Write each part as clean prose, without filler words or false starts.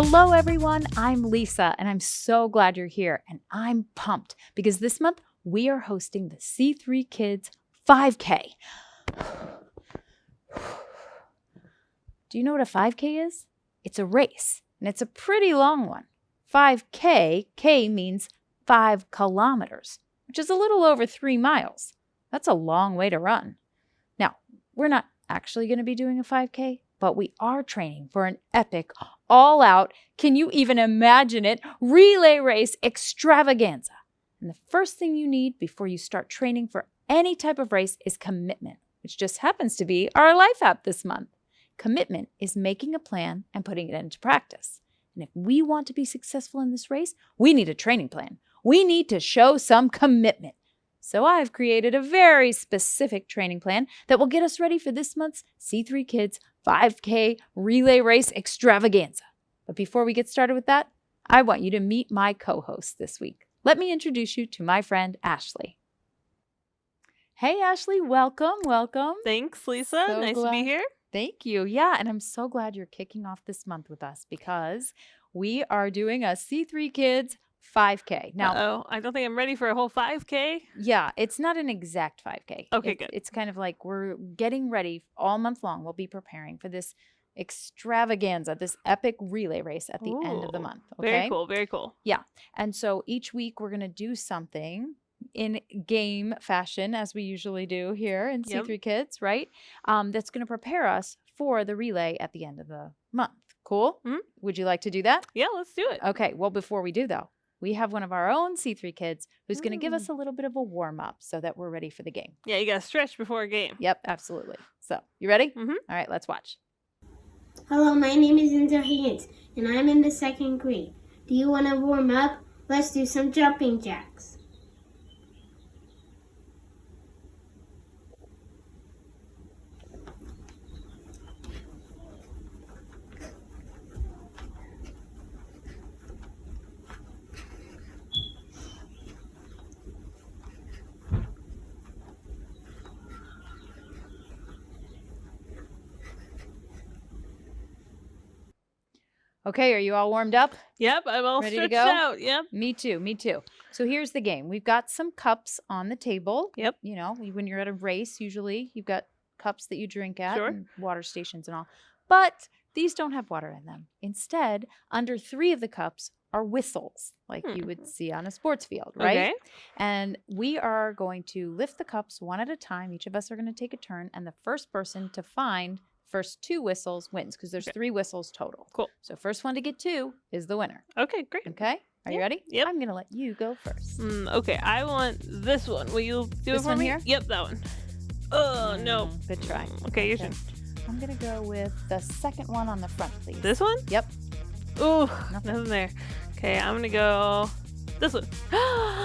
Hello, everyone. I'm Lisa, and I'm so glad you're here. And I'm pumped because this month we are hosting the C3 Kids 5K. Do you know what a 5K is? It's a race, and it's a pretty long one. 5K, K means 5 kilometers, which is a little over 3 miles. That's a long way to run. Now, we're not actually going to be doing a 5K, but we are training for an epic, all-out, can you even imagine it, relay race extravaganza. And the first thing you need before you start training for any type of race is commitment, which just happens to be our life app this month. Commitment is making a plan and putting it into practice. And if we want to be successful in this race, we need a training plan. We need to show some commitment. So I've created a very specific training plan that will get us ready for this month's C3 Kids 5K relay race extravaganza. But before we get started with that, I want you to meet my co-host this week. Let me introduce you to my friend, Ashley. Hey, Ashley, welcome. Thanks, Lisa. So nice to be here. Thank you. Yeah, and I'm so glad you're kicking off this month with us because we are doing a C3 Kids 5K. Now, I don't think I'm ready for a whole 5K. Yeah, it's not an exact 5K. Okay, good. It's kind of like we're getting ready all month long. We'll be preparing for this extravaganza, this epic relay race at the end of the month. Okay? Very cool. Yeah. And so each week we're going to do something in game fashion, as we usually do here in C3 Kids, right? That's going to prepare us for the relay at the end of the month. Cool? Mm-hmm. Would you like to do that? Yeah, let's do it. Okay. Well, before we do, though, we have one of our own C3 Kids who's going to give us a little bit of a warm-up so that we're ready for the game. Yeah, you got to stretch before a game. Yep, absolutely. So, you ready? Mm-hmm. All right, let's watch. Hello, my name is Enzo Higgins, and I'm in the 2nd grade. Do you want to warm up? Let's do some jumping jacks. Okay, are you all warmed up? Yep, I'm all ready to stretched go? out. Yep. Me too. So here's the game. We've got some cups on the table. Yep. You know, when you're at a race, usually you've got cups that you drink at Sure. and water stations and all. But these don't have water in them. Instead, under 3 of the cups are whistles, like you would see on a sports field, right? Okay. And we are going to lift the cups one at a time. Each of us are going to take a turn, and the first person to find first 2 whistles wins because there's 3 whistles total. Cool. So first one to get 2 is the winner. Okay, great. Okay? Are you ready? Yep. I'm going to let you go first. Okay, I want this one. Will you do This it for one me? here? Yep, that one. Oh, no. Good try. Okay, your turn. I'm going to go with the second one on the front, please. This one? Yep. Ooh, Nothing. nothing there. Okay, I'm going to go this one.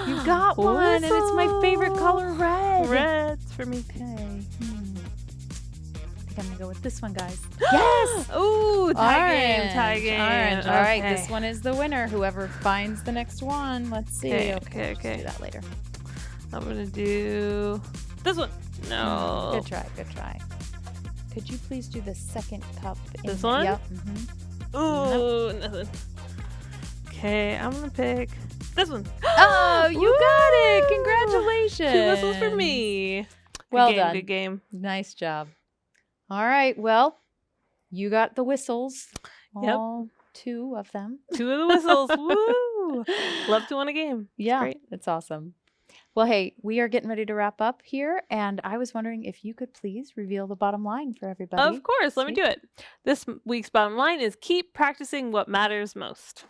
You got one, and it's my favorite color, red. Red's for me. Okay. I think I'm going to go with this one, guys. Yes! Ooh, tie game. Orange. All right, Okay. this one is the winner. Whoever finds the next one. Let's see. Okay. Let's do that later. I'm going to do this one. No. Good try. Could you please do the second cup? This one? Yep. Ooh, nothing. Okay, I'm going to pick this one. Oh, you Woo! got it. Congratulations. 2 whistles for me. Well Good game, done. Good game. Nice job. All right. Well, you got the whistles. Yep. All 2 of them. 2 of the whistles. Woo! Love to win a game. Yeah. Great. It's awesome. Well, hey, we are getting ready to wrap up here. And I was wondering if you could please reveal the bottom line for everybody. Of course. Let me do it. This week's bottom line is keep practicing what matters most.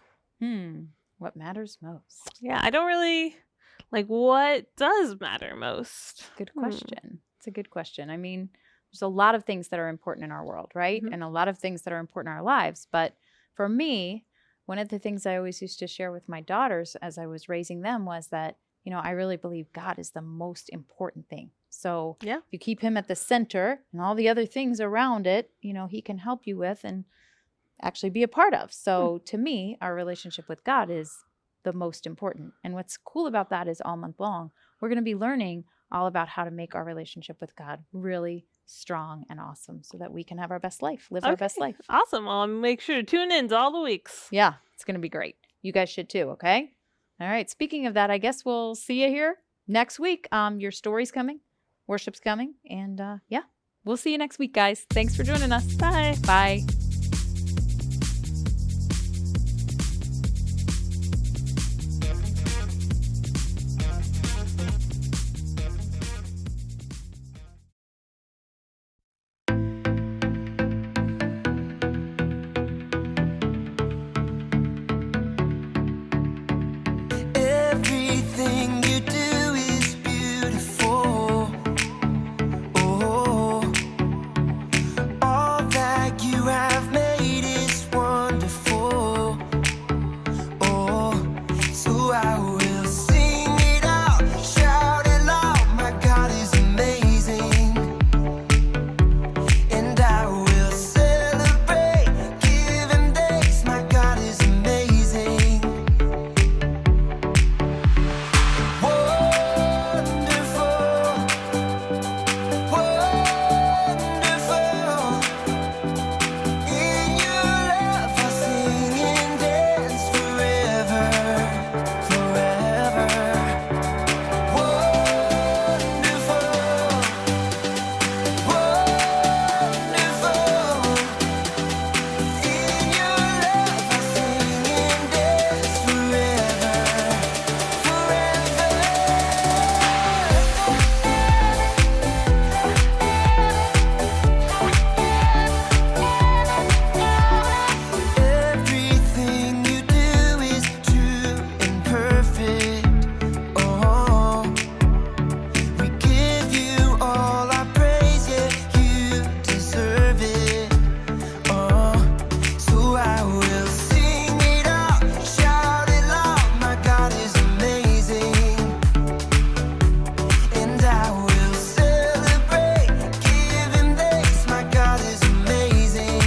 What matters most? Yeah, I don't really what does matter most. Good question. It's a good question. I mean, there's a lot of things that are important in our world, right? Mhm. And a lot of things that are important in our lives. But for me, one of the things I always used to share with my daughters as I was raising them was that, you know, I really believe God is the most important thing. So Yeah. if you keep him at the center and all the other things around it, you know, he can help you with and actually be a part of. So to me, our relationship with God is the most important. And what's cool about that is all month long, we're going to be learning all about how to make our relationship with God really, strong and awesome so that we can have our best life, live our best life. Awesome. I'll make sure to tune in all the weeks. Yeah, it's going to be great. You guys should too, okay? All right. Speaking of that, I guess we'll see you here next week. Your story's coming, worship's coming, and yeah, we'll see you next week, guys. Thanks for joining us. Bye. Bye. Everything you do is beautiful. Oh, all that you have made is wonderful. Oh, so I will sing it out, shout it loud. My God is amazing, and I will celebrate, give Him thanks. My God is amazing. Everything you do is true and perfect. Oh, we give you all our praise, yeah, you deserve it. Oh, so I will sing it out, shout it loud. My God is amazing, and I will celebrate, give Him thanks. My God is amazing.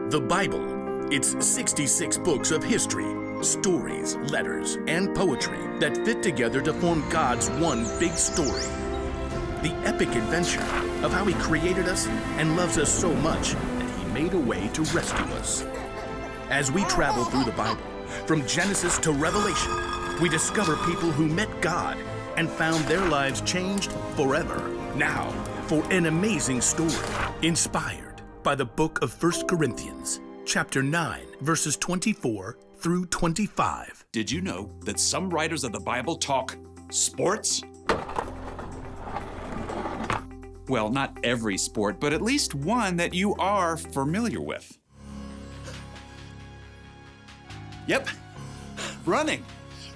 The Bible. It's 66 books of history, stories, letters, and poetry that fit together to form God's one big story. The epic adventure of how He created us and loves us so much that He made a way to rescue us. As we travel through the Bible, from Genesis to Revelation, we discover people who met God and found their lives changed forever. Now, for an amazing story inspired by the book of 1 Corinthians, chapter 9, verses 24 through 25. Did you know that some writers of the Bible talk sports? Well, not every sport, but at least one that you are familiar with. Yep, running.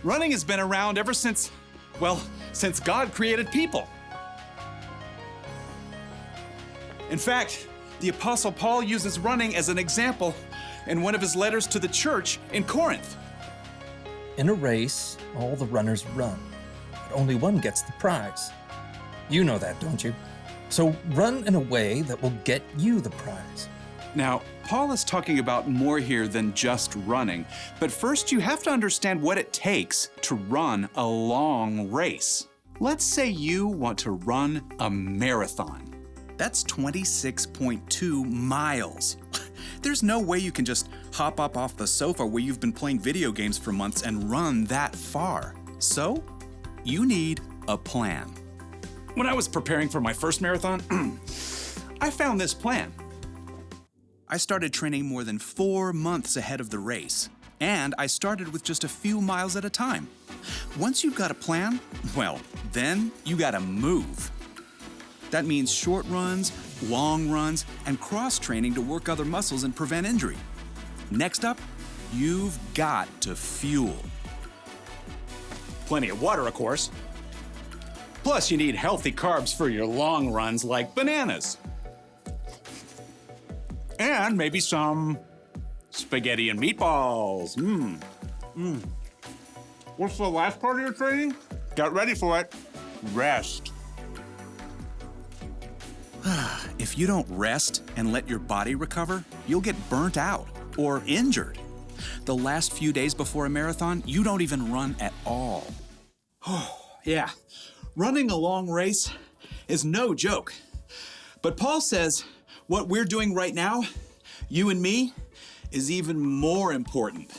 Running has been around ever since, well, since God created people. In fact, the Apostle Paul uses running as an example in one of his letters to the church in Corinth. In a race, all the runners run, but only one gets the prize. You know that, don't you? So run in a way that will get you the prize. Now, Paul is talking about more here than just running, but first you have to understand what it takes to run a long race. Let's say you want to run a marathon. That's 26.2 miles. There's no way you can just hop up off the sofa where you've been playing video games for months and run that far. So, you need a plan. When I was preparing for my first marathon, I found this plan. I started training more than 4 months ahead of the race, and I started with just a few miles at a time. Once you've got a plan, well, then you gotta move. That means short runs, long runs, and cross-training to work other muscles and prevent injury. Next up, you've got to fuel. Plenty of water, of course. Plus, you need healthy carbs for your long runs like bananas. And maybe some spaghetti and meatballs. What's the last part of your training? Get ready for it. Rest. If you don't rest and let your body recover, you'll get burnt out or injured. The last few days before a marathon, you don't even run at all. Yeah, running a long race is no joke. But Paul says what we're doing right now, you and me, is even more important.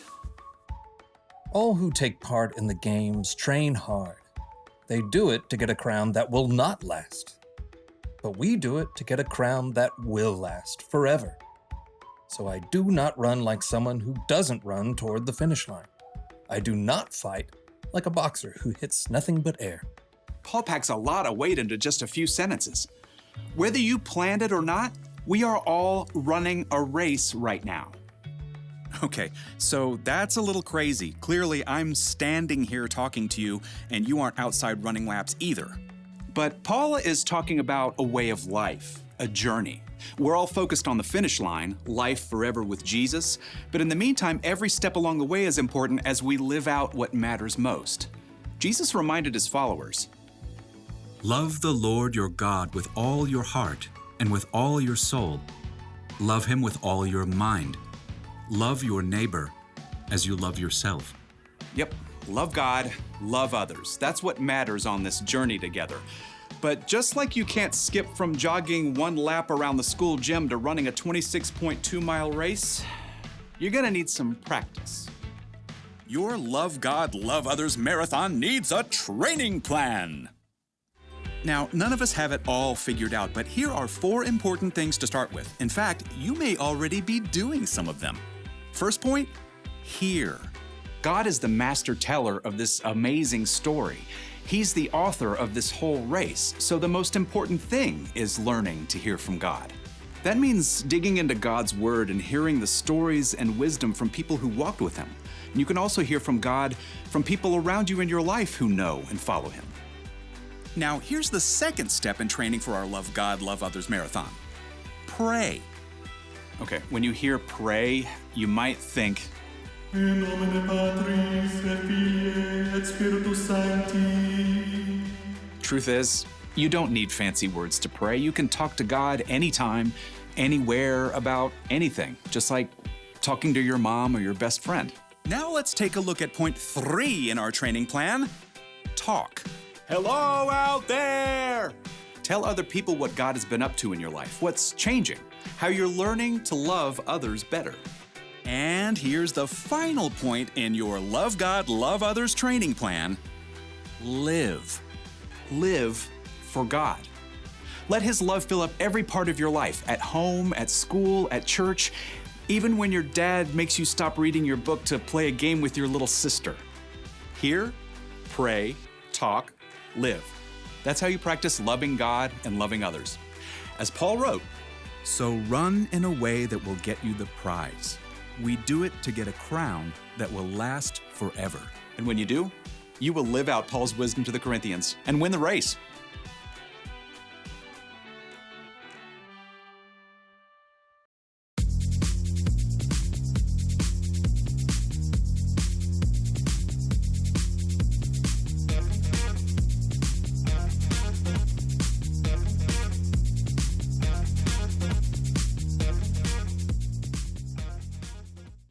All who take part in the games train hard. They do it to get a crown that will not last. But we do it to get a crown that will last forever. So I do not run like someone who doesn't run toward the finish line. I do not fight like a boxer who hits nothing but air. Paul packs a lot of weight into just a few sentences. Whether you planned it or not, we are all running a race right now. Okay, so that's a little crazy. Clearly, I'm standing here talking to you, and you aren't outside running laps either. But Paul is talking about a way of life, a journey. We're all focused on the finish line, life forever with Jesus, but in the meantime, every step along the way is important as we live out what matters most. Jesus reminded his followers, "Love the Lord your God with all your heart and with all your soul. Love him with all your mind. Love your neighbor as you love yourself." Yep, love God, love others. That's what matters on this journey together. But just like you can't skip from jogging 1 lap around the school gym to running a 26.2-mile race, you're gonna need some practice. Your Love God, Love Others marathon needs a training plan. Now, none of us have it all figured out, but here are 4 important things to start with. In fact, you may already be doing some of them. First point, hear. God is the master teller of this amazing story. He's the author of this whole race, so the most important thing is learning to hear from God. That means digging into God's Word and hearing the stories and wisdom from people who walked with Him. And you can also hear from God from people around you in your life who know and follow Him. Now, here's the second step in training for our Love God, Love Others marathon. Pray. Okay, when you hear pray, you might think, In nomine Patris et Filii et Spiritus Sancti. Truth is, you don't need fancy words to pray. You can talk to God anytime, anywhere, about anything, just like talking to your mom or your best friend. Now let's take a look at point 3 in our training plan. Talk. Hello out there! Tell other people what God has been up to in your life, what's changing, how you're learning to love others better. And here's the final point in your Love God, Love Others training plan. Live. Live for God. Let His love fill up every part of your life, at home, at school, at church, even when your dad makes you stop reading your book to play a game with your little sister. Hear, pray, talk, live. That's how you practice loving God and loving others. As Paul wrote, "So run in a way that will get you the prize. We do it to get a crown that will last forever." And when you do, you will live out Paul's wisdom to the Corinthians and win the race.